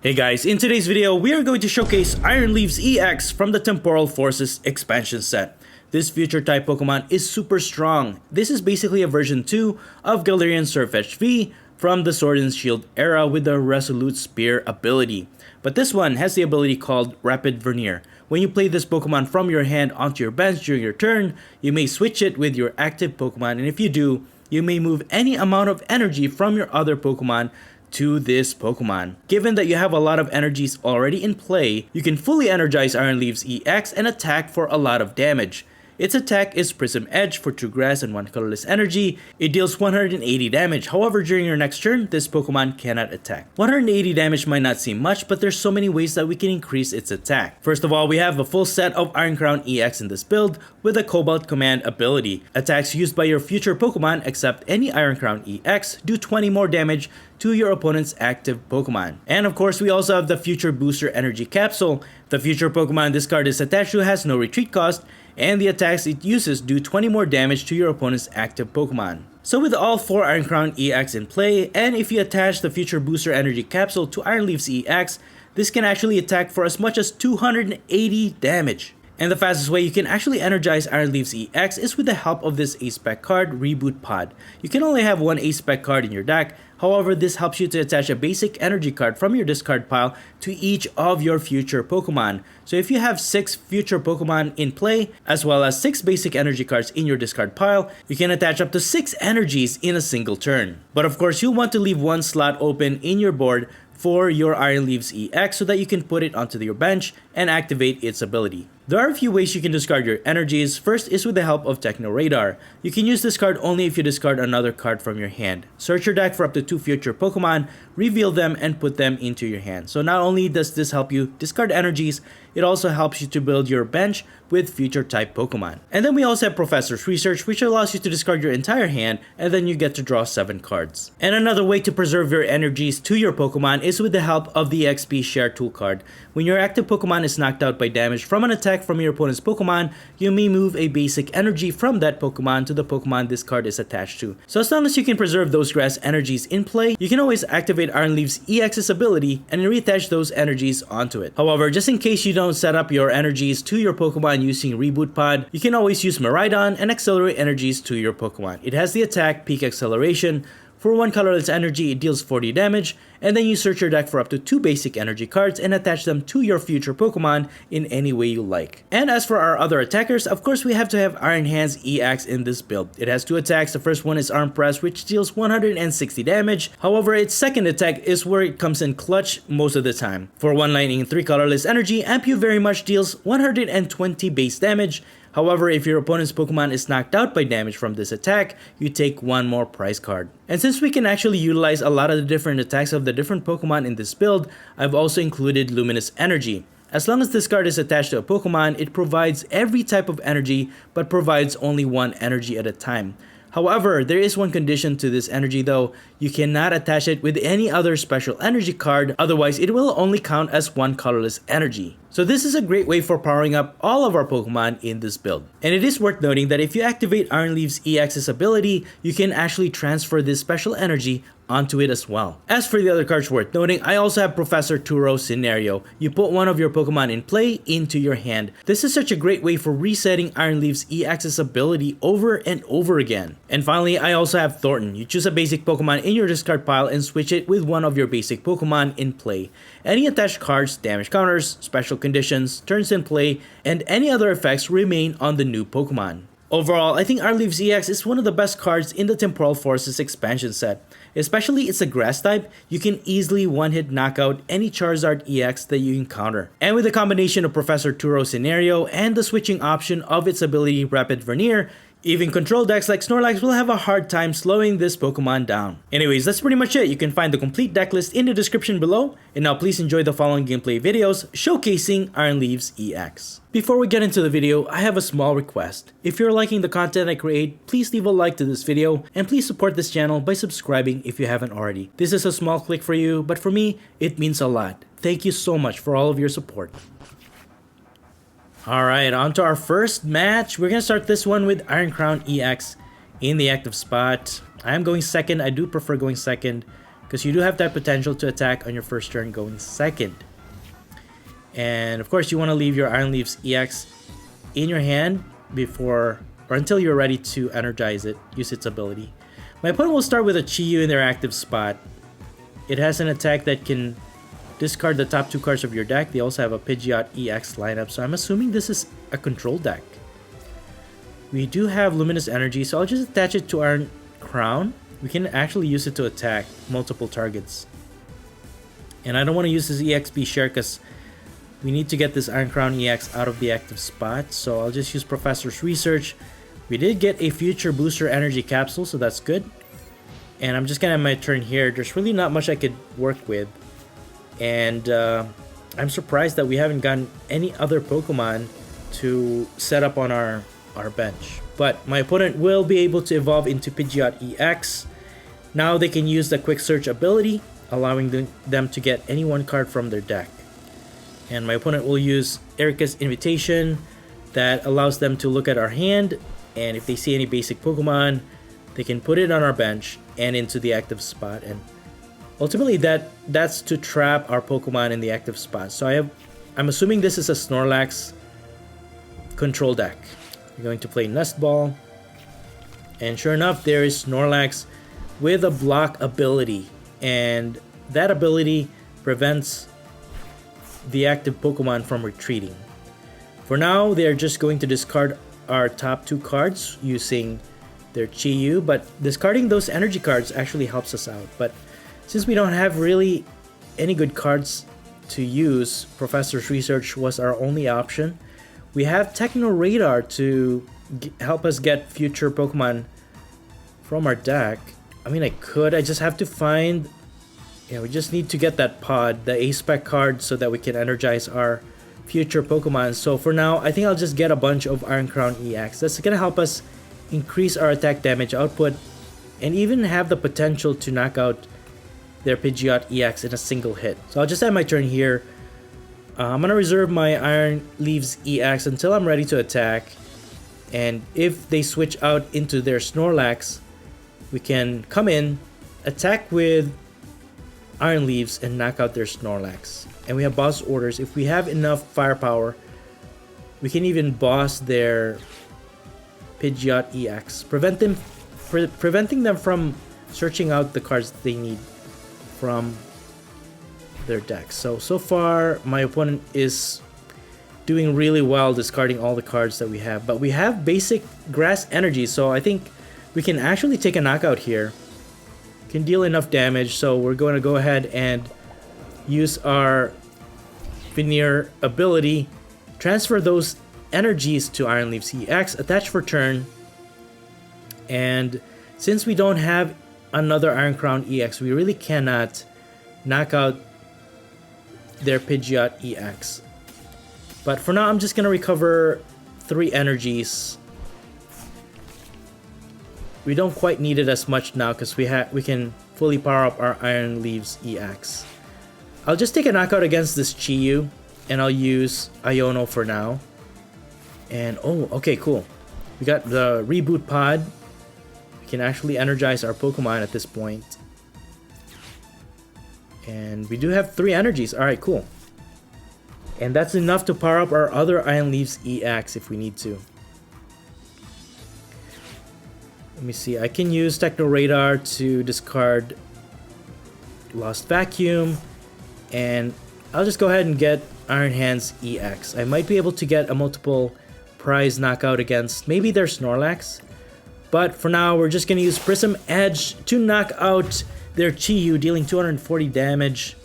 Hey guys, in today's video, we are going to showcase Iron Leaf's EX from the Temporal Forces expansion set. This future type Pokemon is super strong. This is basically a version 2 of Galarian Surfetch'd V from the Sword and Shield era with the Resolute Spear ability. But this one has the ability called Rapid Vernier. When you play this Pokemon from your hand onto your bench during your turn, you may switch it with your active Pokemon, and if you do, you may move any amount of energy from your other Pokemon to this Pokemon. Given that you have a lot of energies already in play, you can fully energize Iron Leaf's EX and attack for a lot of damage. Its attack is Prism Edge for 2 grass and 1 colorless energy. It deals 180 damage. However, during your next turn, this Pokemon cannot attack. 180 damage might not seem much, but there's so many ways that we can increase its attack. First of all, we have a full set of Iron Crown EX in this build with a Cobalt Command ability. Attacks used by your future Pokemon except any Iron Crown EX do 20 more damage to your opponent's active Pokemon. And of course, we also have the Future Booster Energy Capsule. The future Pokemon this card is attached to has no retreat cost, and the attacks it uses do 20 more damage to your opponent's active Pokemon. So with all 4 Iron Crown EX in play, and if you attach the Future Booster Energy Capsule to Iron Leaf's EX, this can actually attack for as much as 280 damage. And the fastest way you can actually energize Iron Leaf's EX is with the help of this A-Spec card, Reboot Pod. You can only have one A-Spec card in your deck, however this helps you to attach a basic energy card from your discard pile to each of your future Pokemon. So if you have 6 future Pokemon in play, as well as 6 basic energy cards in your discard pile, you can attach up to 6 energies in a single turn. But of course, you'll want to leave one slot open in your board for your Iron Leaf's EX so that you can put it onto your bench and activate its ability. There are a few ways you can discard your energies. First is with the help of Techno Radar. You can use this card only if you discard another card from your hand. Search your deck for up to 2 future Pokemon, reveal them, and put them into your hand. So not only does this help you discard energies, it also helps you to build your bench with future type Pokemon. And then we also have Professor's Research, which allows you to discard your entire hand and then you get to draw 7 cards. And another way to preserve your energies to your Pokemon is with the help of the XP Share Tool card. When your active Pokemon is knocked out by damage from an attack from your opponent's Pokemon, you may move a basic energy from that Pokemon to the Pokemon this card is attached to. So as long as you can preserve those grass energies in play, you can always activate Iron Leaf's EX's ability and reattach those energies onto it. However, just in case you don't set up your energies to your Pokemon using Reboot Pod, you can always use Miraidon and accelerate energies to your Pokemon. It has the attack Peak Acceleration. For 1 colorless energy, it deals 40 damage, and then you search your deck for up to 2 basic energy cards and attach them to your future Pokemon in any way you like. And as for our other attackers, of course we have to have Iron Hands EX in this build. It has 2 attacks. The first one is Arm Press, which deals 160 damage. However, its second attack is where it comes in clutch most of the time. For 1 lightning and 3 colorless energy, Ampu Very Much deals 120 base damage. However, if your opponent's Pokemon is knocked out by damage from this attack, you take 1 more prize card. And since we can actually utilize a lot of the different attacks of the different Pokemon in this build, I've also included Luminous Energy. As long as this card is attached to a Pokemon, it provides every type of energy, but provides only 1 energy at a time. However, there is one condition to this energy though. You cannot attach it with any other special energy card, otherwise it will only count as 1 colorless energy. So this is a great way for powering up all of our Pokemon in this build. And it is worth noting that if you activate Iron Leaf's EX's ability, you can actually transfer this special energy onto it as well. As for the other cards worth noting, I also have Professor Turo Scenario. You put one of your Pokemon in play into your hand. This is such a great way for resetting Iron Leaf's EX's ability over and over again. And finally, I also have Thornton. You choose a basic Pokemon in your discard pile and switch it with one of your basic Pokemon in play. Any attached cards, damage counters, special conditions, turns in play, and any other effects remain on the new Pokemon. Overall, I think Iron Leaf's EX is one of the best cards in the Temporal Forces expansion set. Especially it's a grass type, you can easily one-hit knockout any Charizard EX that you encounter. And with the combination of Professor Turo Scenario and the switching option of its ability Rapid Vernier, even control decks like Snorlax will have a hard time slowing this Pokemon down. Anyways, that's pretty much it. You can find the complete deck list in the description below. And now please enjoy the following gameplay videos showcasing Iron Leaf's EX. Before we get into the video, I have a small request. If you're liking the content I create, please leave a like to this video and please support this channel by subscribing if you haven't already. This is a small click for you, but for me, it means a lot. Thank you so much for all of your support. Alright, on to our first match. We're going to start this one with Iron Crown EX in the active spot. I am going second. I do prefer going second because you do have that potential to attack on your first turn going second. And of course, you want to leave your Iron Leaves EX in your hand before or until you're ready to energize it, use its ability. My opponent will start with a Chi-Yu in their active spot. It has an attack that can discard the top 2 cards of your deck. They also have a Pidgeot EX lineup, so I'm assuming this is a control deck. We do have Luminous Energy, so I'll just attach it to Iron Crown. We can actually use it to attack multiple targets. And I don't want to use this EXP share because we need to get this Iron Crown EX out of the active spot, so I'll just use Professor's Research. We did get a Future Booster Energy Capsule, so that's good. And I'm just gonna have my turn here. There's really not much I could work with. And I'm surprised that we haven't gotten any other Pokemon to set up on our bench. But my opponent will be able to evolve into Pidgeot EX. Now they can use the Quick Search ability, allowing them to get any one card from their deck. And my opponent will use Erica's Invitation that allows them to look at our hand, and if they see any basic Pokemon, they can put it on our bench and into the active spot. And ultimately that's to trap our Pokemon in the active spot. So I'm assuming this is a Snorlax control deck. We're going to play Nest Ball, and sure enough, there is Snorlax with a block ability, and that ability prevents the active Pokemon from retreating. For now, they're just going to discard our top 2 cards using their Chi-Yu, but discarding those energy cards actually helps us out. But since we don't have really any good cards to use, Professor's Research was our only option. We have Techno Radar to help us get future Pokemon from our deck. I mean, I just have to find, we just need to get that pod, the A-Spec card, so that we can energize our future Pokemon. So for now, I think I'll just get a bunch of Iron Crown EX. That's gonna help us increase our attack damage output and even have the potential to knock out their Pidgeot EX in a single hit. So I'll just end my turn here. I'm gonna reserve my Iron Leaves EX until I'm ready to attack. And if they switch out into their Snorlax, we can come in, attack with Iron Leaves, and knock out their Snorlax. And we have boss orders. If we have enough firepower, we can even boss their Pidgeot EX, preventing them from searching out the cards they need from their deck. So far, my opponent is doing really well discarding all the cards that we have. But we have basic Grass Energy, so I think we can actually take a knockout here. Can deal enough damage, so we're going to go ahead and use our Veneer ability, transfer those energies to Iron Leaves EX, attach for turn, and since we don't have another Iron Crown EX, we really cannot knock out their Pidgeot EX. But for now, I'm just gonna recover 3 energies. We don't quite need it as much now because we can fully power up our Iron Leaves EX. I'll just take a knockout against this Chi-Yu, and I'll use Iono for now. And oh, okay, cool. We got the Reboot Pod. We can actually energize our Pokemon at this point. And we do have 3 energies. Alright, cool. And that's enough to power up our other Iron Leaves EX if we need to. Let me see. I can use Techno Radar to discard Lost Vacuum. And I'll just go ahead and get Iron Hands EX. I might be able to get a multiple prize knockout against maybe their Snorlax. But for now, we're just going to use Prism Edge to knock out their Chi-Yu, dealing 240 damage,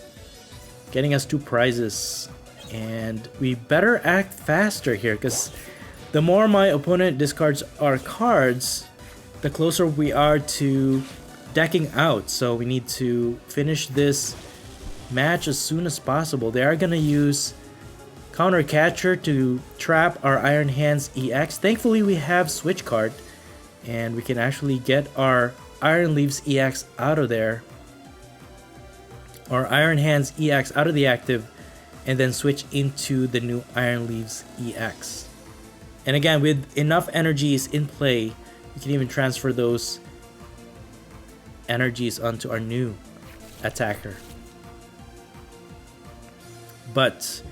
getting us 2 prizes. And we better act faster here, because the more my opponent discards our cards, the closer we are to decking out. So we need to finish this match as soon as possible. They are going to use Counter Catcher to trap our Iron Hands EX. Thankfully, we have Switch Card, and we can actually get our Iron Leaves EX out of there. Our Iron Hands EX out of the active, and then switch into the new Iron Leaves EX. And again, with enough energies in play, we can even transfer those energies onto our new attacker. But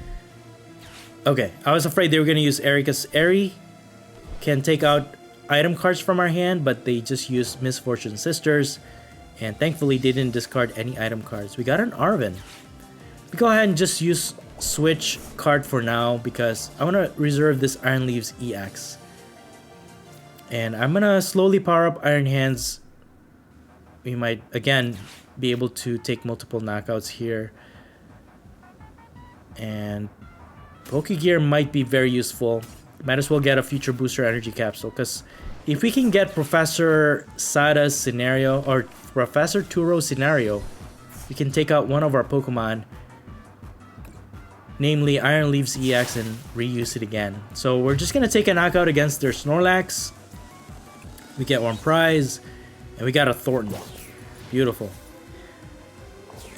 okay, I was afraid they were gonna use Eri, because Eri can take out item cards from our hand, but they just used Misfortune Sisters, and thankfully they didn't discard any item cards. We got an Arven. We go ahead and just use switch card for now because I want to reserve this Iron Leaves EX. And I'm gonna slowly power up Iron Hands. We might again be able to take multiple knockouts here. And Pokegear might be very useful. Might as well get a Future Booster Energy Capsule, because if we can get Professor Sada's scenario or Professor Turo's scenario, we can take out one of our Pokemon, namely Iron Leaves EX, and reuse it again. So we're just gonna take a knockout against their Snorlax. We get one prize, and we got a Thornton. Beautiful.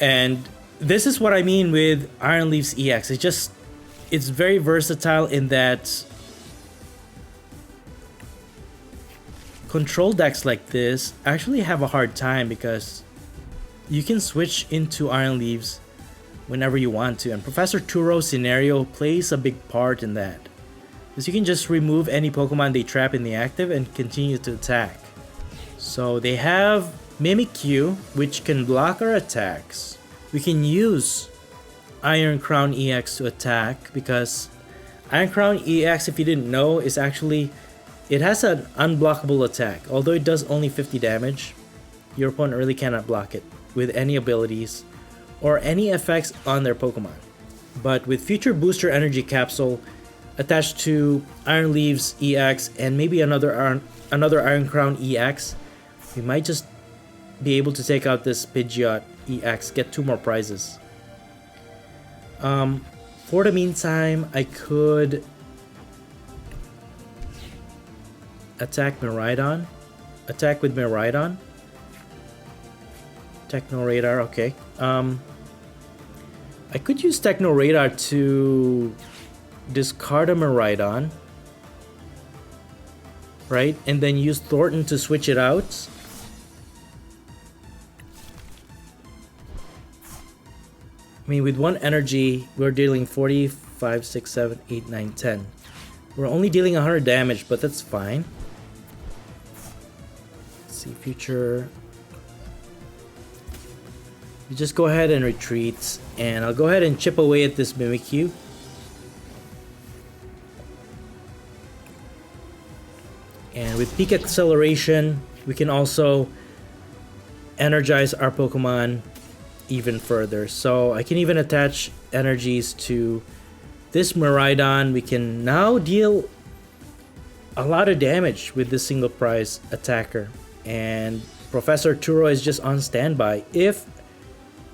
And this is what I mean with Iron Leaves EX. It's very versatile in that control decks like this actually have a hard time because you can switch into Iron Leaves whenever you want to, and Professor Turo's scenario plays a big part in that, because you can just remove any Pokemon they trap in the active and continue to attack. So they have Mimikyu, which can block our attacks. We can use Iron Crown EX to attack, because Iron Crown EX, if you didn't know, is actually, it has an unblockable attack. Although it does only 50 damage, your opponent really cannot block it with any abilities or any effects on their Pokemon. But with Future Booster Energy Capsule attached to Iron Leaves EX and maybe another Iron Crown EX, we might just be able to take out this Pidgeot EX, get 2 more prizes. For the meantime, I could attack Miraidon. Attack with Miraidon. Techno Radar, okay. I could use Techno Radar to discard a Miraidon, right? And then use Thornton to switch it out. I mean, with 1 energy, we're dealing 40, 5, 6, 7, 8, 9, 10. We're only dealing 100 damage, but that's fine. Let's see, future. You just go ahead and retreat, and I'll go ahead and chip away at this Mimikyu. And with Peak Acceleration, we can also energize our Pokemon even further. So I can even attach energies to this Miraidon. We can now deal a lot of damage with this single prize attacker. And Professor Turo is just on standby. If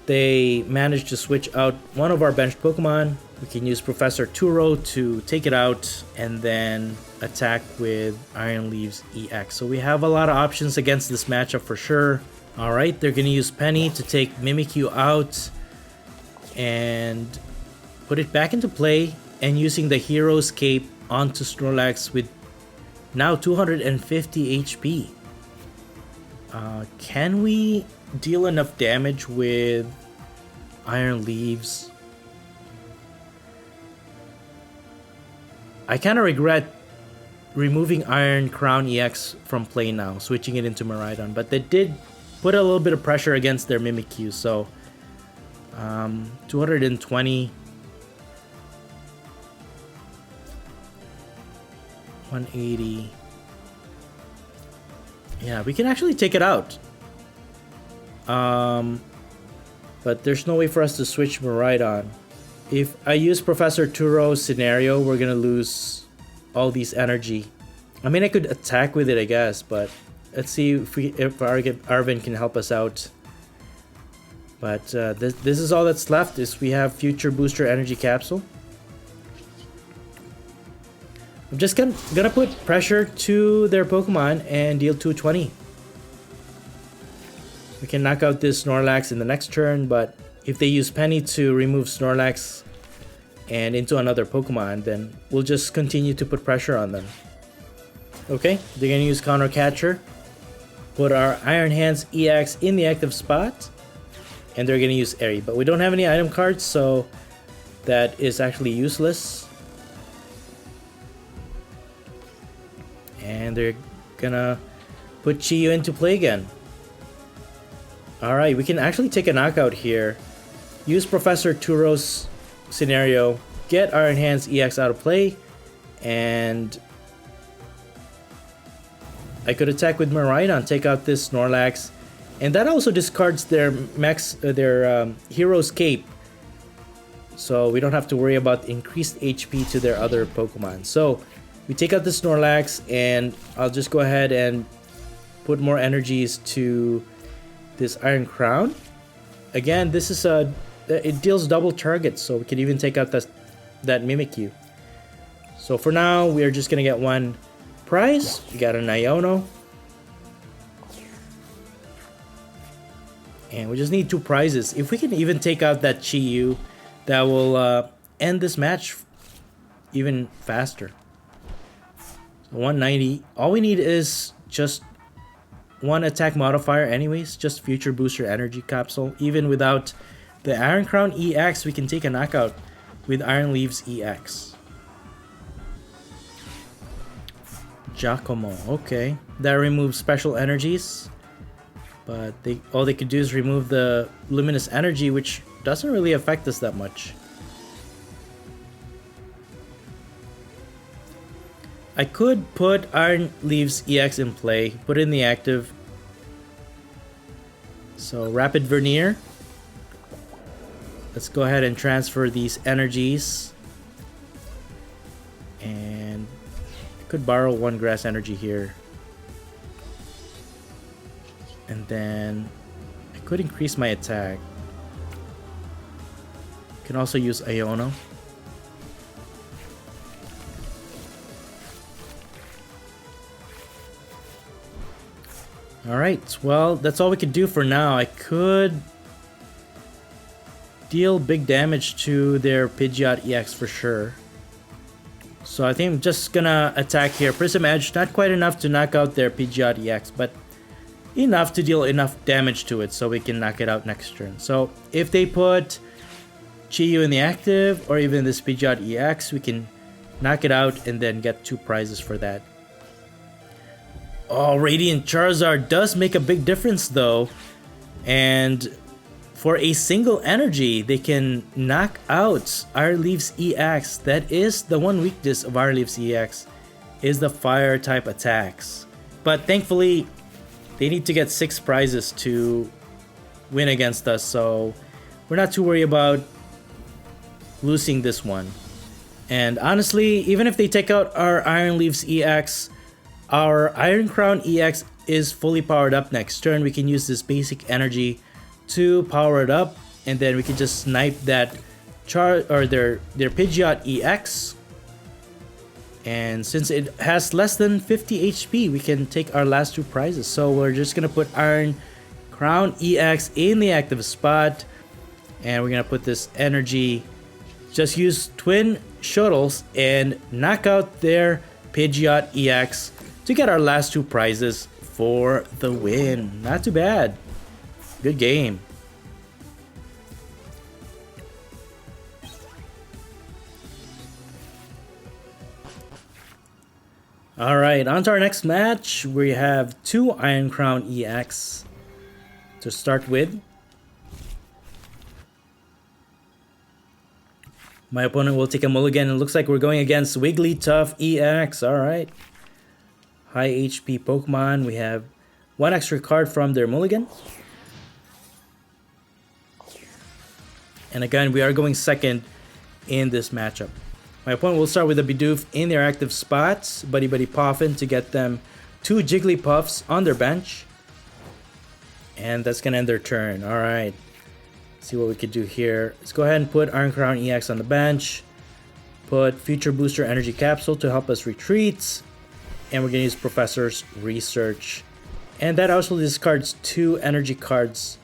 they manage to switch out one of our benched Pokemon, we can use Professor Turo to take it out and then attack with Iron Leaves EX. So we have a lot of options against this matchup for sure. Alright, they're going to use Penny to take Mimikyu out and put it back into play, and using the Hero's Cape onto Snorlax with now 250 HP. Can we deal enough damage with Iron Leaves? I kind of regret removing Iron Crown EX from play now, switching it into Miraidon, but they did put a little bit of pressure against their Mimikyu. So 220, 180. Yeah, we can actually take it out. But there's no way for us to switch Miraidon. If I use Professor Turo's scenario, we're gonna lose all these energy. I mean, I could attack with it, I guess, but let's see if Arven can help us out. But this is all that's left. Is we have Future Booster Energy Capsule. I'm just gonna put pressure to their Pokemon and deal 220. We can knock out this Snorlax in the next turn, but if they use Penny to remove Snorlax and into another Pokemon, then we'll just continue to put pressure on them. Okay, they're gonna use Counter Catcher. Put our Iron Hands EX in the active spot. And they're gonna use Airy, but we don't have any item cards, so that is actually useless. And they're gonna put Chi-Yu into play again. Alright, we can actually take a knockout here. Use Professor Turo's scenario, get our Enhanced EX out of play, and I could attack with Miraidon, take out this Snorlax, and that also discards their Hero's Cape. So we don't have to worry about increased HP to their other Pokemon. So we take out the Snorlax, and I'll just go ahead and put more energies to this Iron Crown. Again, this is it deals double targets, so we can even take out that Mimikyu. So for now, we are just gonna get one prize. We got an Iono. And we just need 2 prizes. If we can even take out that Chi-Yu, that will end this match even faster. So 190. All we need is just 1 attack modifier anyways. Just Future Booster Energy Capsule. Even without the Iron Crown EX, we can take a knockout with Iron Leaves EX. Giacomo. Okay. That removes special energies. But all they could do is remove the luminous energy, which doesn't really affect us that much. I could put Iron Leaves EX in play, put it in the active. So Rapid Vernier. Let's go ahead and transfer these energies. And I could borrow 1 grass energy here. And then I could increase my attack. Can also use Iono. Alright, well, that's all we can do for now. I could deal big damage to their Pidgeot EX for sure. So I think I'm just gonna attack here. Prism Edge, not quite enough to knock out their Pidgeot EX, but enough to deal enough damage to it so we can knock it out next turn. So if they put Chi-Yu in the active, or even this Pidgeot EX, we can knock it out and then get 2 prizes for that. Oh, Radiant Charizard does make a big difference though. And for a single energy, they can knock out Iron Leaves EX. That is the one weakness of Iron Leaves EX, is the fire type attacks. But thankfully, they need to get 6 prizes to win against us, so we're not too worried about losing this one. And honestly, even if they take out our Iron Leaves EX, our Iron Crown EX is fully powered up next turn. We can use this basic energy to power it up, and then we can just snipe that their Pidgeot EX. And since it has less than 50 HP, we can take our last 2 prizes. So we're just gonna put Iron Crown EX in the active spot, and we're gonna put this energy. Just use Twin Shuttles and knock out their Pidgeot EX to get our last 2 prizes for the win. Not too bad. Good game. Alright, on to our next match. We have 2 Iron Crown EX to start with. My opponent will take a mulligan. It looks like we're going against Wigglytuff EX. Alright. High HP Pokemon. We have 1 extra card from their mulligan. And again, we are going second in this matchup. My opponent will start with a Bidoof in their active spots, Buddy Buddy Poffin to get them 2 Jigglypuffs on their bench. And that's going to end their turn. Alright. See what we could do here. Let's go ahead and put Iron Crown EX on the bench. Put Future Booster Energy Capsule to help us retreat. And we're going to use Professor's Research. And that also discards 2 energy cards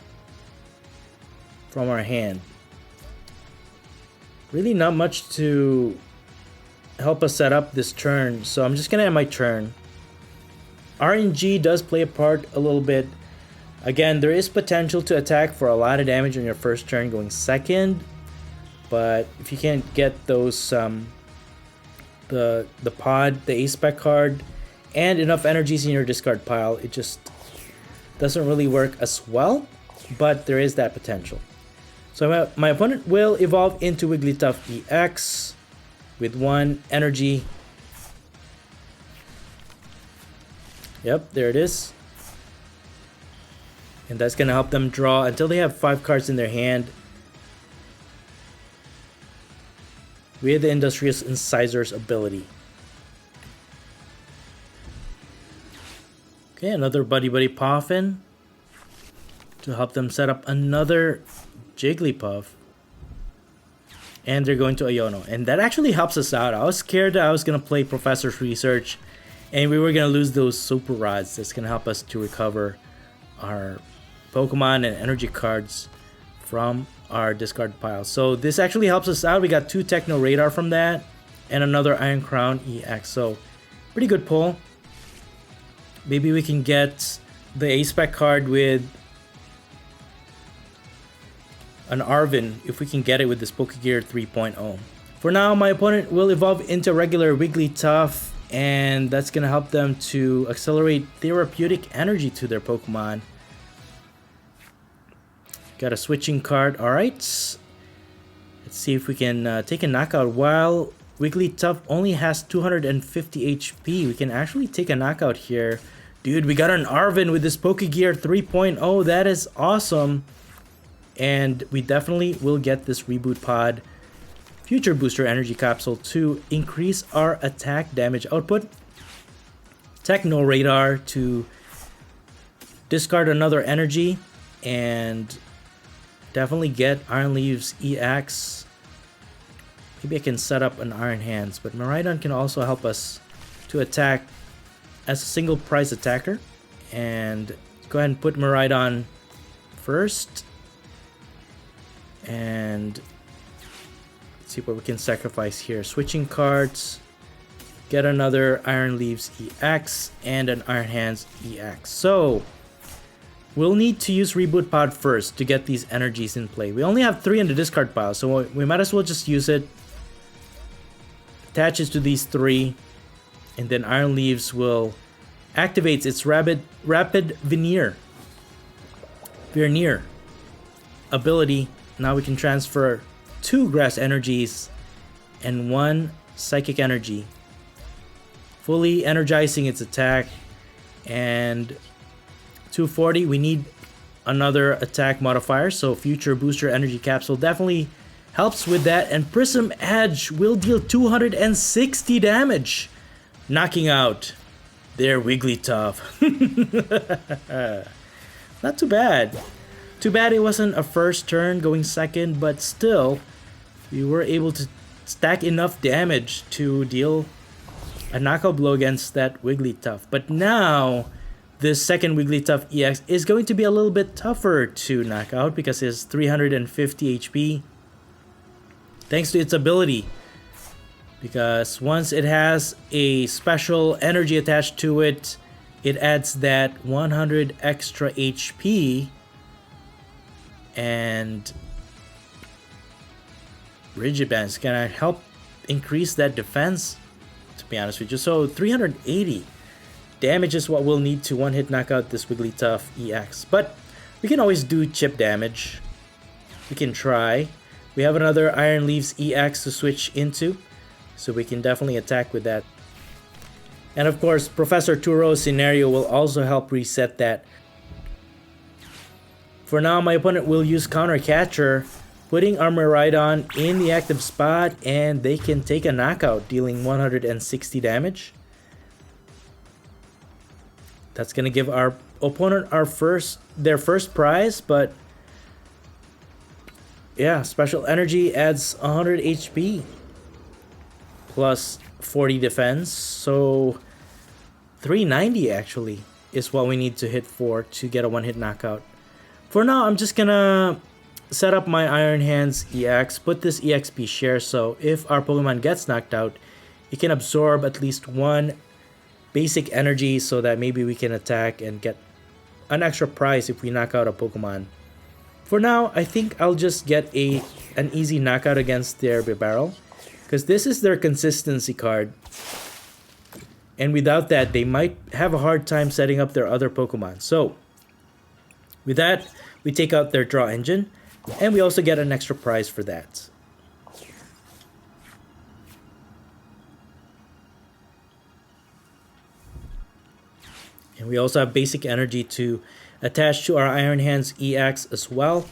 from our hand. Really not much to help us set up this turn, so I'm just gonna end my turn. RNG does play a part a little bit. Again, there is potential to attack for a lot of damage on your first turn going second, but if you can't get those the pod, the A-Spec card, and enough energies in your discard pile, it just doesn't really work as well, but there is that potential. So my opponent will evolve into Wigglytuff EX with 1 energy. Yep, there it is. And that's going to help them draw until they have 5 cards in their hand. With the Industrious Incisor's ability. Okay, another Buddy Poffin to help them set up another Jigglypuff. And they're going to Iono. And that actually helps us out. I was scared that I was going to play Professor's Research and we were going to lose those Super Rods. That's going to help us to recover our Pokemon and energy cards from our discard pile. So this actually helps us out. We got 2 Techno Radar from that and another Iron Crown EX. So pretty good pull. Maybe we can get the A-Spec card with an Arvin if we can get it with this Pokegear 3.0. For now, my opponent will evolve into regular Wigglytuff, and that's going to help them to accelerate therapeutic energy to their Pokemon. Got a switching card. Alright. Let's see if we can take a knockout. While Wigglytuff only has 250 HP, we can actually take a knockout here. Dude, we got an Arvin with this Pokegear 3.0. That is awesome. And we definitely will get this Reboot Pod Future Booster Energy Capsule to increase our attack damage output. Techno Radar to discard another energy. And definitely get Iron Leaves EX. Maybe I can set up an Iron Hands, but Miraidon can also help us to attack as a single prize attacker. And go ahead and put Miraidon first. And let's see what we can sacrifice here. Switching cards. Get another Iron Leaves EX and an Iron Hands EX. So we'll need to use Reboot Pod first to get these energies in play. We only have 3 in the discard pile, so we might as well just use it. Attaches to these 3, and then Iron Leaves will activate its rapid Veneer ability. Now we can transfer 2 Grass Energies and 1 Psychic Energy, fully energizing its attack. And 240, we need another attack modifier, so Future Booster Energy Capsule definitely helps with that. And Prism Edge will deal 260 damage, knocking out their Wigglytuff. Not too bad. Too bad it wasn't a first turn going second, but still, we were able to stack enough damage to deal a knockout blow against that Wigglytuff. But now this second Wigglytuff EX is going to be a little bit tougher to knock out because it's 350 HP. Thanks to its ability. Because once it has a special energy attached to it, it adds that 100 extra HP. And Rigid Band is going to help increase that defense, to be honest with you. So 380 damage is what we'll need to one-hit knock out this Wigglytuff EX. But we can always do chip damage. We can try. We have another Iron Leaves EX to switch into, so we can definitely attack with that. And of course, Professor Turo's scenario will also help reset that. For now, my opponent will use Counter Catcher, putting our Miraidon in the active spot, and they can take a knockout, dealing 160 damage. That's gonna give our opponent their first prize, but yeah, Special Energy adds 100 HP plus 40 defense, so 390 actually is what we need to hit for to get a one-hit knockout. For now, I'm just gonna set up my Iron Hands EX, put this EXP share, so if our Pokemon gets knocked out, it can absorb at least 1 basic energy so that maybe we can attack and get an extra prize if we knock out a Pokemon. For now, I think I'll just get an easy knockout against their Bibarel, because this is their consistency card. And without that, they might have a hard time setting up their other Pokemon. So, with that, we take out their draw engine, and we also get an extra prize for that. And we also have basic energy to attach to our Iron Hands EX as well.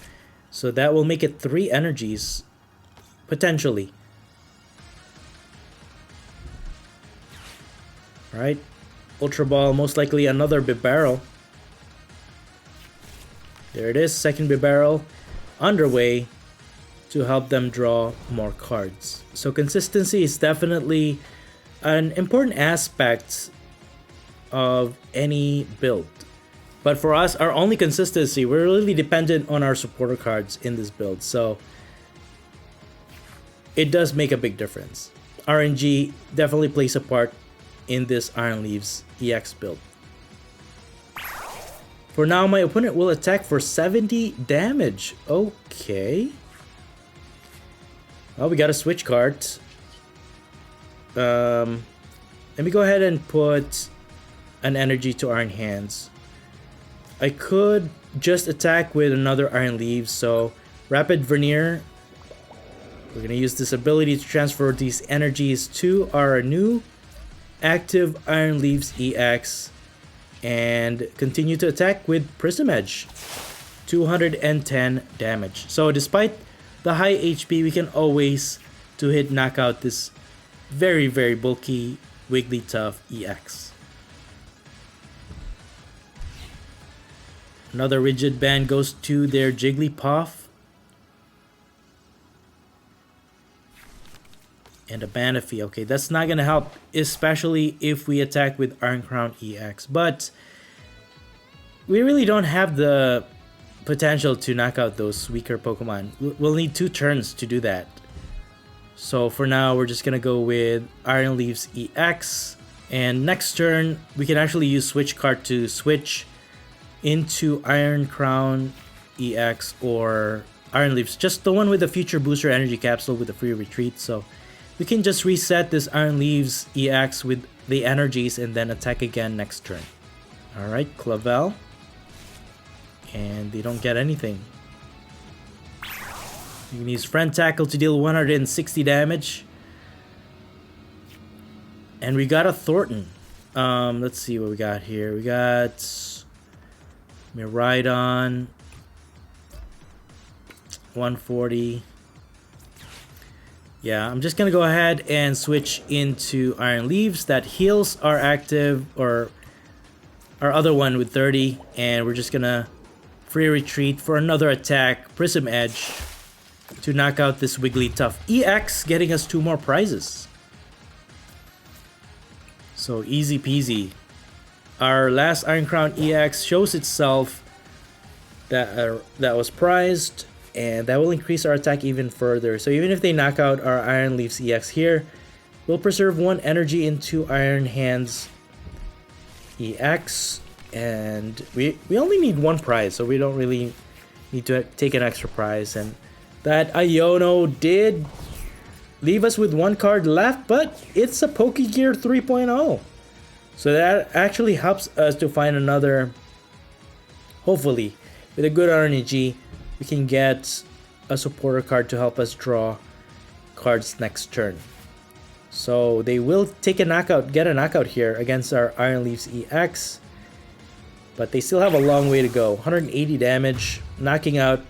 So that will make it 3 energies, potentially. Alright, Ultra Ball, most likely another Bibarel. There it is, second Bibarel underway to help them draw more cards. So consistency is definitely an important aspect of any build. But for us, our only consistency, we're really dependent on our supporter cards in this build. So it does make a big difference. RNG definitely plays a part in this Iron Leaves EX build. For now, my opponent will attack for 70 damage. Okay. Well, we got a switch card. Let me go ahead and put an energy to Iron Hands. I could just attack with another Iron Leaves, so Rapid Vernier. We're going to use this ability to transfer these energies to our new active Iron Leaves EX and continue to attack with Prism Edge. 210 damage. So despite the high HP, we can always two-hit knock out this very, very bulky Wigglytuff EX. Another Rigid Band goes to their Jigglypuff. And a Manaphy. Okay, that's not going to help, especially if we attack with Iron Crown EX. But we really don't have the potential to knock out those weaker Pokemon. We'll need 2 turns to do that. So for now, we're just going to go with Iron Leaves EX. And next turn, we can actually use Switch card to switch into Iron Crown EX or Iron Leaves. Just the one with the Future Booster Energy Capsule with the free retreat. So we can just reset this Iron Leaves EX with the energies and then attack again next turn. Alright, Clavel. And they don't get anything. You can use Friend Tackle to deal 160 damage. And we got a Thornton. Let's see what we got here. We got Miraidon. 140. Yeah, I'm just gonna go ahead and switch into Iron Leaves. That heals our active, or our other one with 30. And we're just gonna free retreat for another attack. Prism Edge to knock out this Wigglytuff EX, getting us 2 more prizes. So easy peasy. Our last Iron Crown EX shows itself that was prized, and that will increase our attack even further. So even if they knock out our Iron Leaves EX here, we'll preserve 1 energy into Iron Hands EX, and we only need 1 prize, so we don't really need to take an extra prize. And that Iono did leave us with 1 card left, but it's a Pokegear 3.0. So that actually helps us to find another, hopefully, with a good RNG, we can get a supporter card to help us draw cards next turn. So they will take a knockout, get a knockout here against our Iron Leaves EX. But they still have a long way to go. 180 damage, knocking out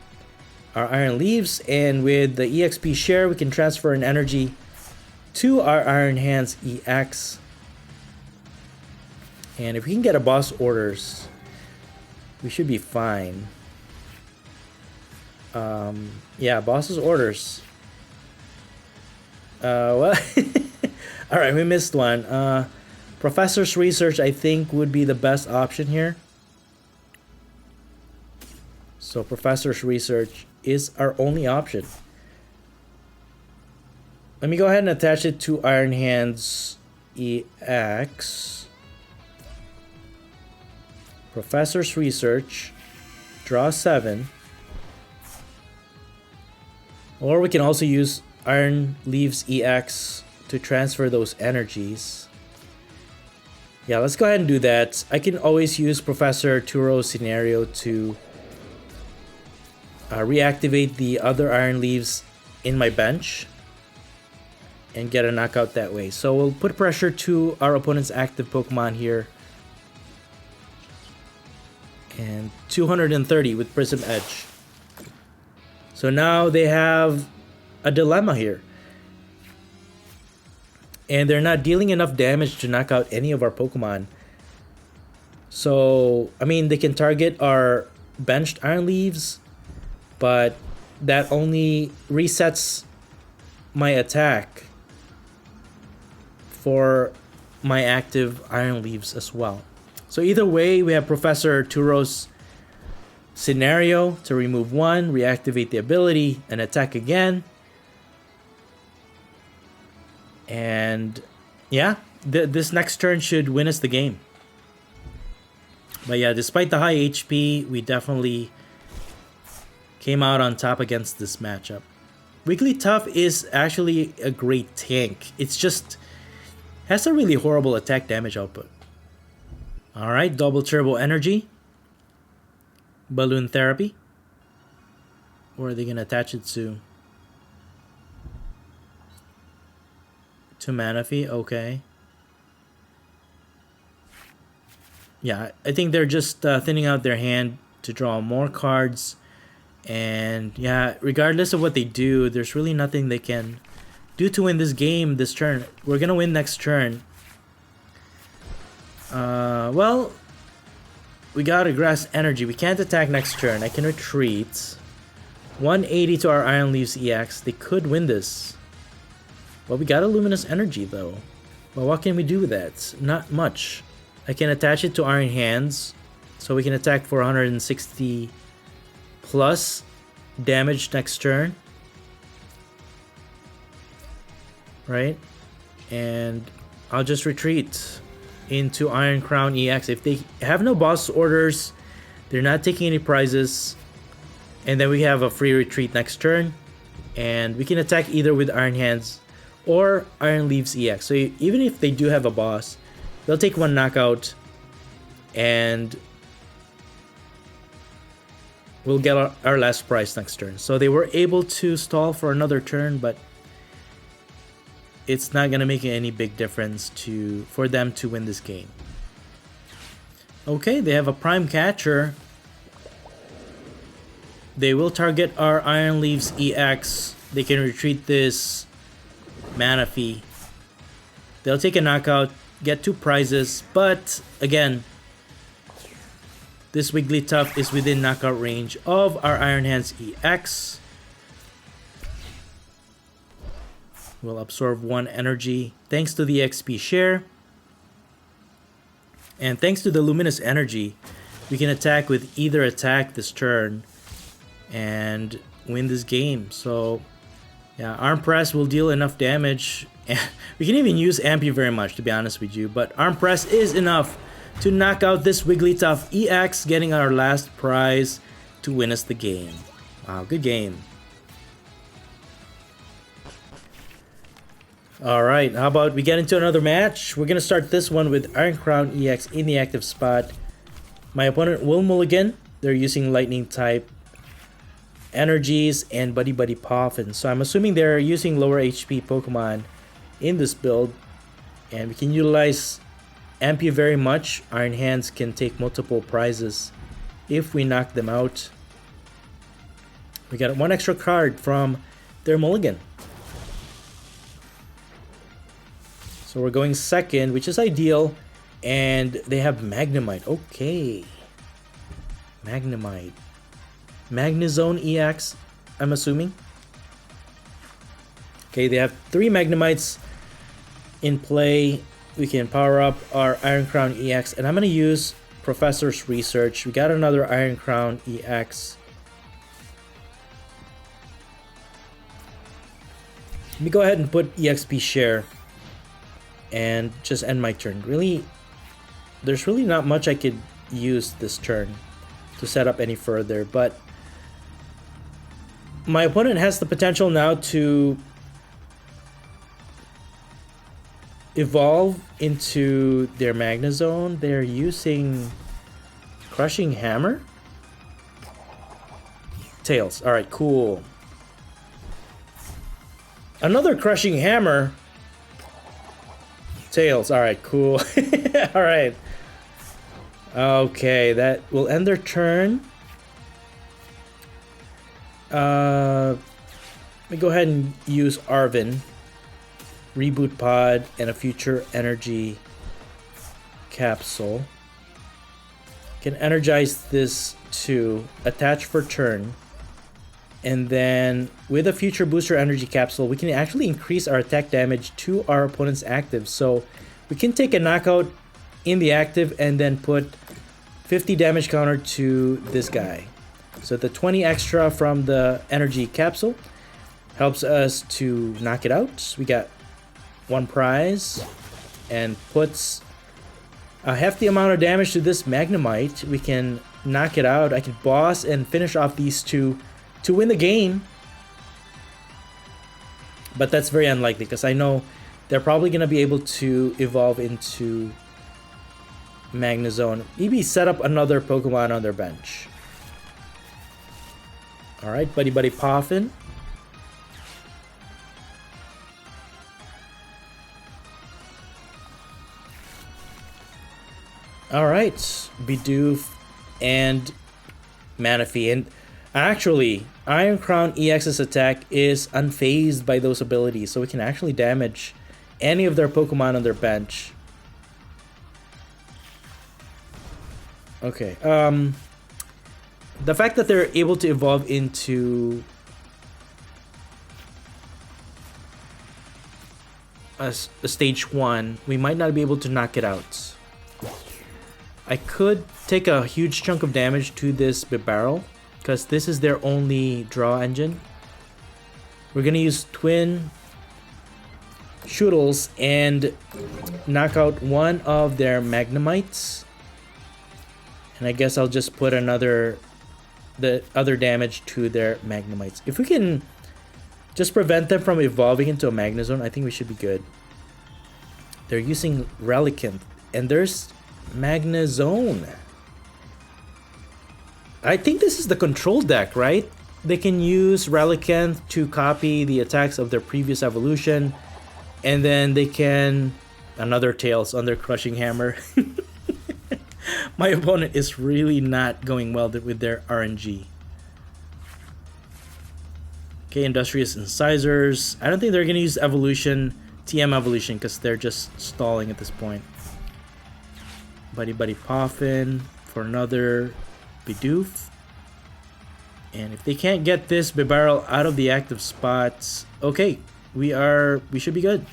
our Iron Leaves. And with the EXP share, we can transfer an energy to our Iron Hands EX. And if we can get a boss orders, we should be fine. Yeah, boss's orders. Well, all right, we missed one. Professor's Research, I think, would be the best option here. So Professor's Research is our only option. Let me go ahead and attach it to Iron Hands EX. Professor's Research, draw 7. Or we can also use Iron Leaves EX to transfer those energies. Yeah, let's go ahead and do that. I can always use Professor Turo's scenario to reactivate the other Iron Leaves in my bench and get a knockout that way. So we'll put pressure to our opponent's active Pokemon here. And 230 with Prism Edge. So now they have a dilemma here. And they're not dealing enough damage to knock out any of our Pokemon. So, I mean, they can target our benched Iron Leaves, but that only resets my attack for my active Iron Leaves as well. So either way, we have Professor Turo's scenario to remove 1, reactivate the ability, and attack again. And yeah, this next turn should win us the game. But yeah, despite the high HP, we definitely came out on top against this matchup. Wigglytuff is actually a great tank. It's just has a really horrible attack damage output. Alright, double turbo energy. Balloon therapy. Or are they gonna attach it to Manaphy? Okay. Yeah, I think they're just thinning out their hand to draw more cards. And yeah, regardless of what they do, there's really nothing they can do to win this game this turn. We're gonna win next turn. Well, we got a Grass Energy. We can't attack next turn. I can retreat. 180 to our Iron Leaves EX. They could win this. Well, we got a Luminous Energy though. Well, what can we do with that? Not much. I can attach it to Iron Hands, so we can attack for 160 plus damage next turn. Right? And I'll just retreat into Iron Crown EX. If they have no boss orders, they're not taking any prizes, and then we have a free retreat next turn, and we can attack either with Iron Hands or Iron Leaves EX. So even if they do have a boss, they'll take 1 knockout, and we'll get our last prize next turn. So they were able to stall for another turn, but it's not gonna make any big difference for them to win this game. Okay, they have a Prime Catcher. They will target our Iron Leaves EX. They can retreat this Manaphy. They'll take a knockout, get 2 prizes, but again, this Wigglytuff is within knockout range of our Iron Hands EX. We'll absorb 1 energy thanks to the XP share. And thanks to the Luminous Energy, we can attack with either attack this turn and win this game. So yeah, Arm Press will deal enough damage. We can even use Ampy very much, to be honest with you, but Arm Press is enough to knock out this Wigglytuff EX, getting our last prize to win us the game. Wow, good game. Alright, how about we get into another match? We're gonna start this one with Iron Crown EX in the active spot. My opponent will mulligan. They're using Lightning type energies and Buddy Buddy Poffin. So I'm assuming they're using lower HP Pokemon in this build. And we can utilize Ampy very much. Iron Hands can take multiple prizes if we knock them out. We got 1 extra card from their mulligan. So we're going second, which is ideal. And they have Magnemite. Okay. Magnemite. Magnezone EX, I'm assuming. Okay, they have 3 Magnemites in play. We can power up our Iron Crown EX. And I'm going to use Professor's Research. We got another Iron Crown EX. Let me go ahead and put EXP share and just end my turn. Really, there's really not much I could use this turn to set up any further, but my opponent has the potential now to evolve into their Magnezone. They're using Crushing Hammer? Tails. Alright, cool. Another Crushing Hammer. Tails. Alright, cool. Alright. Okay, that will end their turn. Let me go ahead and use Arvin. Reboot Pod and a Future Energy Capsule. Can energize this to attach for turn. And then with a Future Booster Energy Capsule, we can actually increase our attack damage to our opponent's active. So we can take a knockout in the active and then put 50 damage counter to this guy. So the 20 extra from the energy capsule helps us to knock it out. We got one prize and puts a hefty amount of damage to this Magnemite. We can knock it out. I can boss and finish off these two to win the game. But that's very unlikely because I know they're probably going to be able to evolve into Magnezone. Maybe set up another Pokemon on their bench. Alright, Buddy Buddy Poffin. Alright, Bidoof and Manaphy. And actually, Iron Crown EX's attack is unfazed by those abilities, so we can actually damage any of their Pokemon on their bench. Okay, the fact that they're able to evolve into a stage 1, we might not be able to knock it out. I could take a huge chunk of damage to this Bibarel because this is their only draw engine. We're gonna use Twin Shootles and knock out one of their Magnemites. And I guess I'll just put the other damage to their Magnemites. If we can just prevent them from evolving into a Magnezone, I think we should be good. They're using Relicanth, and there's Magnezone. I think this is the control deck, right? They can use Relicanth to copy the attacks of their previous evolution, and then they can another Tails on their Crushing Hammer. My opponent is really not going well with their RNG. Okay, Industrious Incisors. I don't think they're going to use Evolution, TM Evolution, because they're just stalling at this point. Buddy Buddy Poffin for another Bidoof. And if they can't get this Bibarel out of the active spots, okay, we should be good.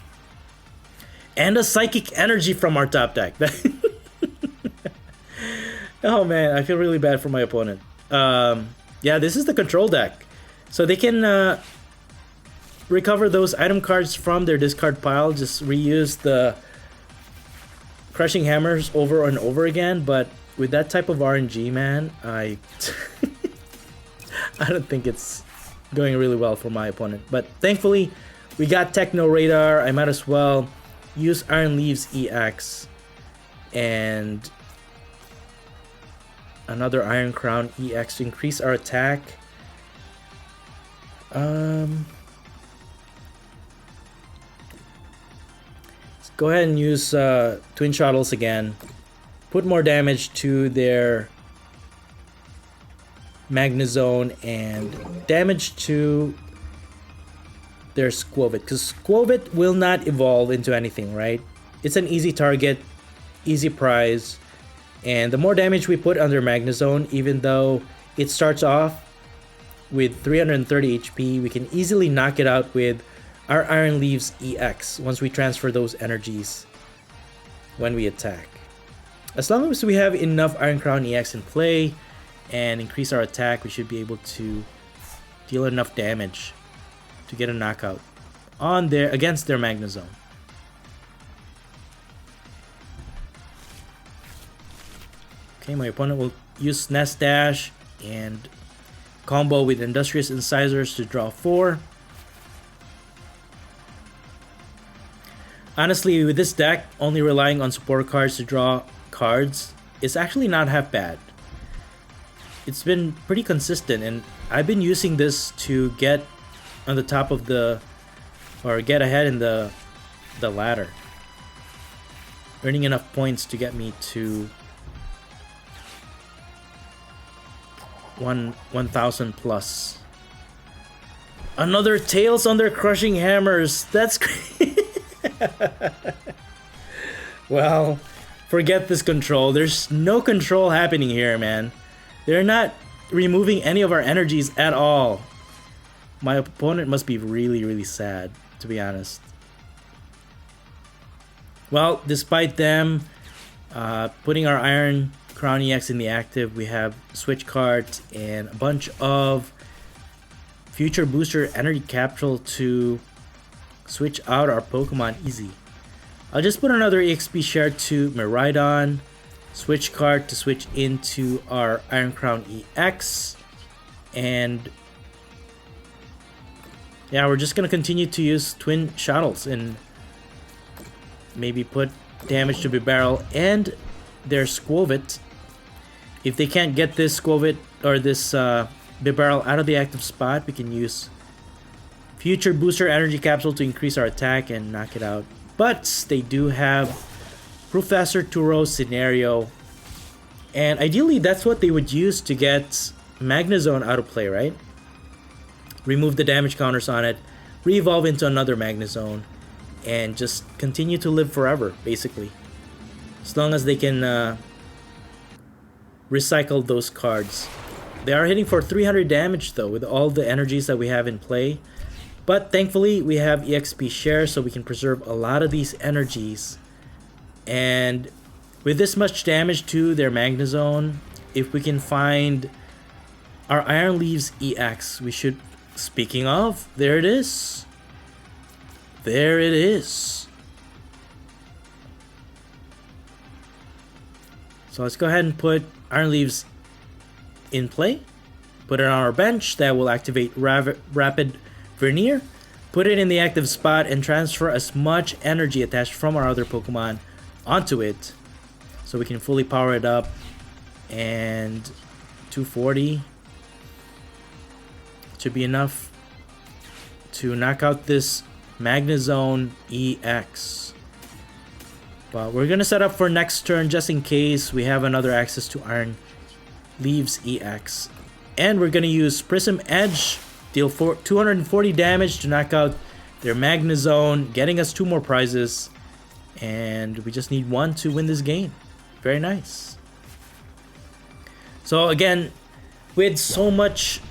And a Psychic Energy from our top deck. Oh man, I feel really bad for my opponent. Yeah, this is the control deck. So they can recover those item cards from their discard pile, just reuse the Crushing Hammers over and over again. But with that type of RNG, man, I don't think it's going really well for my opponent. But thankfully, we got Techno Radar. I might as well use Iron Leaves EX and another Iron Crown EX to increase our attack. Let's go ahead and use Twin Shuttles again. Put more damage to their Magnezone and damage to their Squovit, because Squovit will not evolve into anything, right? It's an easy target, easy prize. And the more damage we put under Magnezone, even though it starts off with 330 HP, we can easily knock it out with our Iron Leaves EX once we transfer those energies when we attack. As long as we have enough Iron Crown EX in play and increase our attack, we should be able to deal enough damage to get a knockout on against their Magnezone. Okay, my opponent will use Nest Dash and combo with Industrious Incisors to draw 4. Honestly, with this deck, only relying on support cards to draw cards is actually not half bad. It's been pretty consistent, and I've been using this to get on the top of the, or get ahead in the ladder, earning enough points to get me to 1,000 plus. Another Tails on their Crushing Hammers. That's great. Well, forget this control. There's no control happening here, man. They're not removing any of our energies at all. My opponent must be really, really sad, to be honest. Well, despite them putting our Iron Crown EX in the active, we have switch cards and a bunch of Future Booster Energy Capsule to switch out our Pokemon easy. I'll just put another EXP share to Miraidon, switch card to switch into our Iron Crown EX, and yeah, we're just gonna continue to use Twin Shuttles and maybe put damage to Bibarel and their Squovit. If they can't get this Squovit or this Bibarel out of the active spot, we can use Future Booster Energy Capsule to increase our attack and knock it out. But they do have Professor Turo scenario, and ideally that's what they would use to get Magnezone out of play, right? Remove the damage counters on it, re-evolve into another Magnezone, and just continue to live forever, basically. As long as they can recycle those cards. They are hitting for 300 damage though with all the energies that we have in play. But thankfully we have EXP share, so we can preserve a lot of these energies. And with this much damage to their Magnezone, if we can find our Iron Leaves EX, we should... Speaking of, there it is. There it is. So let's go ahead and put Iron Leaves in play. Put it on our bench. That will activate Rapid Vernier. Put it in the active spot and transfer as much energy attached from our other Pokemon onto it, so we can fully power it up. And 240 should be enough to knock out this Magnezone EX. But we're gonna set up for next turn just in case we have another access to Iron Leaves EX. And we're gonna use Prism Edge, deal 240 damage to knock out their Magnezone, getting us 2 more prizes. And we just need 1 to win this game. Very nice. So again, with so much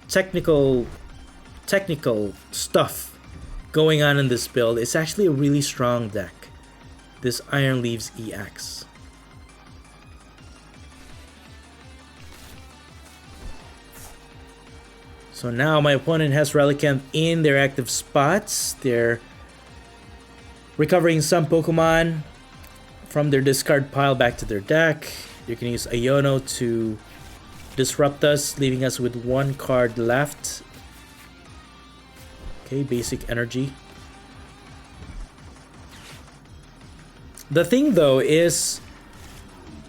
technical stuff going on in this build, it's actually a really strong deck, this Iron Leaves EX. So now my opponent has Relicanth in their active spots. They're recovering some Pokemon from their discard pile back to their deck. You can use Iono to disrupt us, leaving us with 1 card left. Okay, basic energy. The thing though is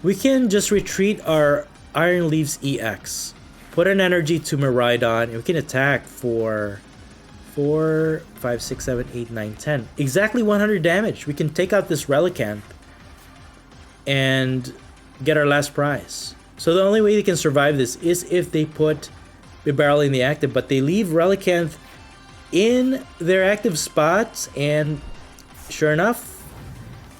we can just retreat our Iron Leaves EX, put an energy to Miraidon, and we can attack for 4, 5, 6, 7, 8, 9, 10. Exactly 100 damage. We can take out this Relicanth and get our last prize. So the only way they can survive this is if they put Bibarel in the active, but they leave Relicanth in their active spots, and sure enough,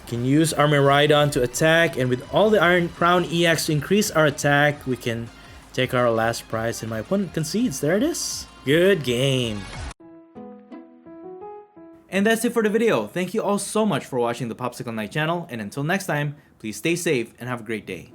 can use our Miraidon to attack, and with all the Iron Crown EX to increase our attack, we can take our last prize, and my opponent concedes. There it is. Good game. And that's it for the video. Thank you all so much for watching the Popsicleknight channel, and until next time, please stay safe and have a great day.